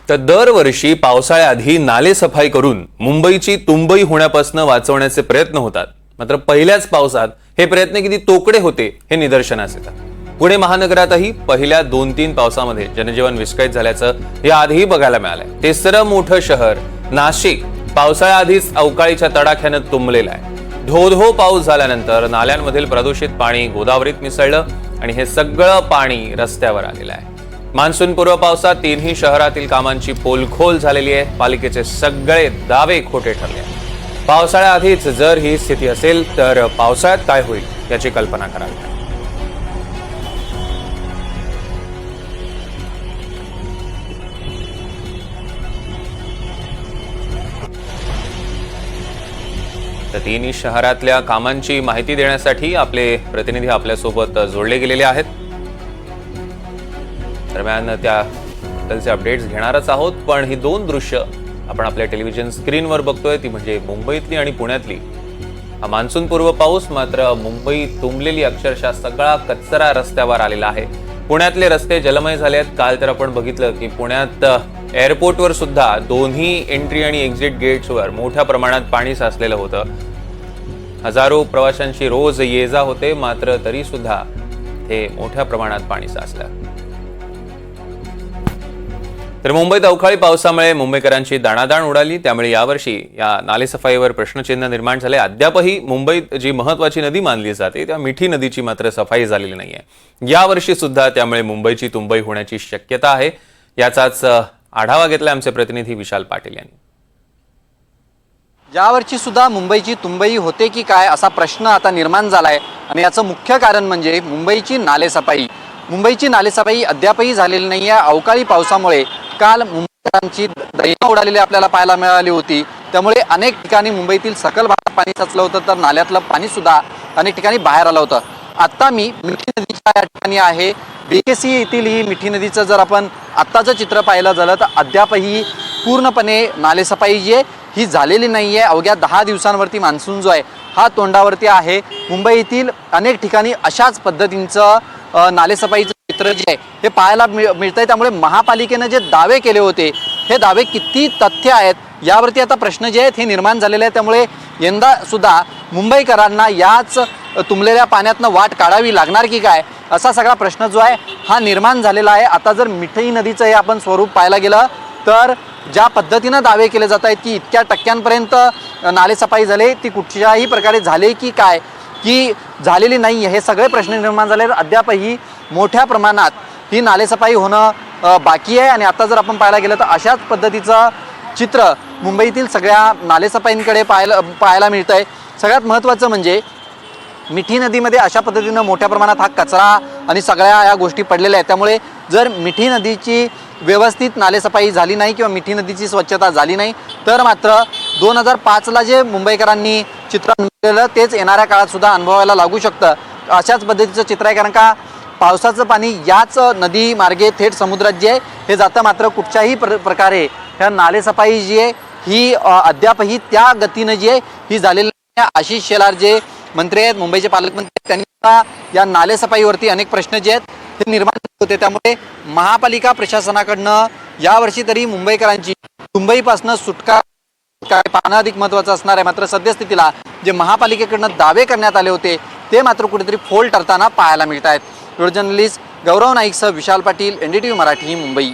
तर दरवर्षी पावसाळ्याआधी नाले सफाई करून मुंबईची तुंबई होण्यापासून वाचवण्याचे प्रयत्न होतात। मात्र पहिल्याच पावसात हे प्रयत्न किती तोकडे होते हे निदर्शनास येतात। पुणे महानगरातही पहिल्या 2-3 पावसामध्ये जनजीवन विस्कळीत झाल्याचं याआधीही बघायला मिळालंय। तिसरं मोठं शहर नाशिक पावसाळ्याआधीच अवकाळीच्या तडाख्यानं तुंबलेलं आहे। धो पाऊस झाल्यानंतर नाल्यांमधील प्रदूषित पाणी गोदावरीत मिसळलं आणि हे सगळं पाणी रस्त्यावर आलेलं आहे। मान्सूनपूर्व पावसात तीनही शहरातील कामांची पोलखोल झालेली आहे। पालिकेचे सगळे दावे खोटे ठरले आहेत। पावसाळ्याआधीच जर ही स्थिती असेल तर पावसाळ्यात काय होईल याची कल्पना करावी। तर तिन्ही शहरातल्या कामांची माहिती देण्यासाठी आपले प्रतिनिधी आपल्यासोबत जोडले गेलेले आहेत। दरम्यान त्याबद्दलचे अपडेट्स घेणारच आहोत, पण ही दोन दृश्य आपण आपल्या टेलिव्हिजन स्क्रीनवर बघतोय ती म्हणजे मुंबईतली आणि पुण्यातली। हा मान्सूनपूर्व पाऊस मात्र मुंबई तुंबलेली, अक्षरशः सगळा कचरा रस्त्यावर आलेला आहे। पुण्यातले रस्ते जलमय झाले आहेत। काल तर आपण बघितलं की पुण्यात एअरपोर्टवर सुद्धा दोन्ही एंट्री आणि एक्झिट गेट्सवर मोठ्या प्रमाणात पाणी साचलेलं होतं। हजारो प्रवाशांची रोज ये जा होते, मात्र तरी सुद्धा हे मोठ्या प्रमाणात पाणी साचलं। तर मुंबईत अवकाळी पावसामुळे मुंबईकरांची दाणादाण उडाली। त्यामुळे यावर्षी या नालेसफाईवर प्रश्नचिन्ह निर्माण झाले। अद्यापही मुंबईत जी महत्वाची नदी मानली जाते त्या मिठी नदीची मात्र सफाई झालेली नाहीये। यावर्षी सुद्धा त्यामुळे मुंबईची तुंबई होण्याची शक्यता आहे। याचाच आढावा घेतला आमचे प्रतिनिधी विशाल पाटील यांनी। यावर्षी सुद्धा मुंबईची तुंबई होते की काय असा प्रश्न आता निर्माण झालाय आणि याचं मुख्य कारण म्हणजे मुंबईची नालेसफाई। मुंबईची नालेसफाई अद्यापही झालेली नाहीये। अवकाळी पावसामुळे काल मुंबईकरांची दैना उडालेली आपल्याला पाहायला मिळाली होती। त्यामुळे अनेक ठिकाणी मुंबईतील सकल भागात पाणी साचलं होतं, तर नाल्यातलं पाणी सुद्धा अनेक ठिकाणी बाहेर आलं होतं। आता मी मिठी नदीच्या या ठिकाणी आहे। BKC येथील ही मिठी नदीचं जर आपण आत्ताचं चित्र पाहिलं झालं तर अद्यापही पूर्णपणे नालेसफाई जी आहे ही झालेली नाहीये। अवघ्या 10 दिवसांवरती मान्सून जो आहे हा तोंडावरती आहे। मुंबईतील अनेक ठिकाणी अशाच पद्धतीचं नालेसफाईचं चित्र जे आहे हे पाहायला मिळतंय। त्यामुळे महापालिकेनं जे दावे केले होते हे दावे किती तथ्य आहेत यावरती आता प्रश्न जे आहेत हे निर्माण झालेले आहेत। त्यामुळे यंदा सुद्धा मुंबईकरांना याच तुंबलेल्या पाण्यातनं वाट काढावी लागणार की काय असा सगळा प्रश्न जो आहे हा निर्माण झालेला आहे। आता जर मिठी नदीचं हे आपण स्वरूप पाहायला गेलं तर ज्या पद्धतीनं दावे केले जात आहेत की इतक्या टक्क्यांपर्यंत नालेसफाई झाले, ती कुठच्याही प्रकारे झाले की काय की झालेली नाही, हे सगळे प्रश्न निर्माण झाले। अद्यापही मोठ्या प्रमाणात ही नालेसफाई होणं बाकी आहे। आणि आता जर आपण पाहायला गेलं तर अशाच पद्धतीचं चित्र मुंबईतील सगळ्या नालेसफाईंकडे पाहायला मिळतं आहे। सगळ्यात महत्त्वाचं म्हणजे मिठी नदीमध्ये अशा पद्धतीनं मोठ्या प्रमाणात हा कचरा आणि सगळ्या या गोष्टी पडलेल्या आहेत। त्यामुळे जर मिठी नदीची व्यवस्थित नालेसफाई झाली नाही किंवा मिठी नदीची स्वच्छता झाली नाही तर मात्र 2005ला जे मुंबईकरांनी चित्र अनुभवलेलं तेच येणाऱ्या काळात सुद्धा अनुभवायला लागू शकतं। अशाच पद्धतीचं चित्र आहे, कारण का पावसाचं पाणी याच नदी मार्गे थेट समुद्रात जे आहे हे जातं। मात्र कुठच्याही प्रकारे ह्या नालेसफाई जी आहे ही अद्यापही त्या गतीनं जी आहे ही झालेली नाही। आशिष शेलार जे मंत्री आहेत, मुंबईचे पालकमंत्री, त्यांनी या नालेसफाईवरती अनेक प्रश्न जे आहेत हे निर्माण होते। त्यामुळे महापालिका प्रशासनाकडनं यावर्षी तरी मुंबईकरांची मुंबईपासून सुटका काय पाहणं अधिक महत्त्वाचं असणार आहे। मात्र सद्यस्थितीला जे महापालिकेकडनं दावे करण्यात आले होते ते मात्र कुठेतरी फोल ठरताना पाहायला मिळत आहेत। व्हिडिओ जर्नलिस्ट गौरव नाईकसह विशाल पाटील, NDTV मराठी, मुंबई।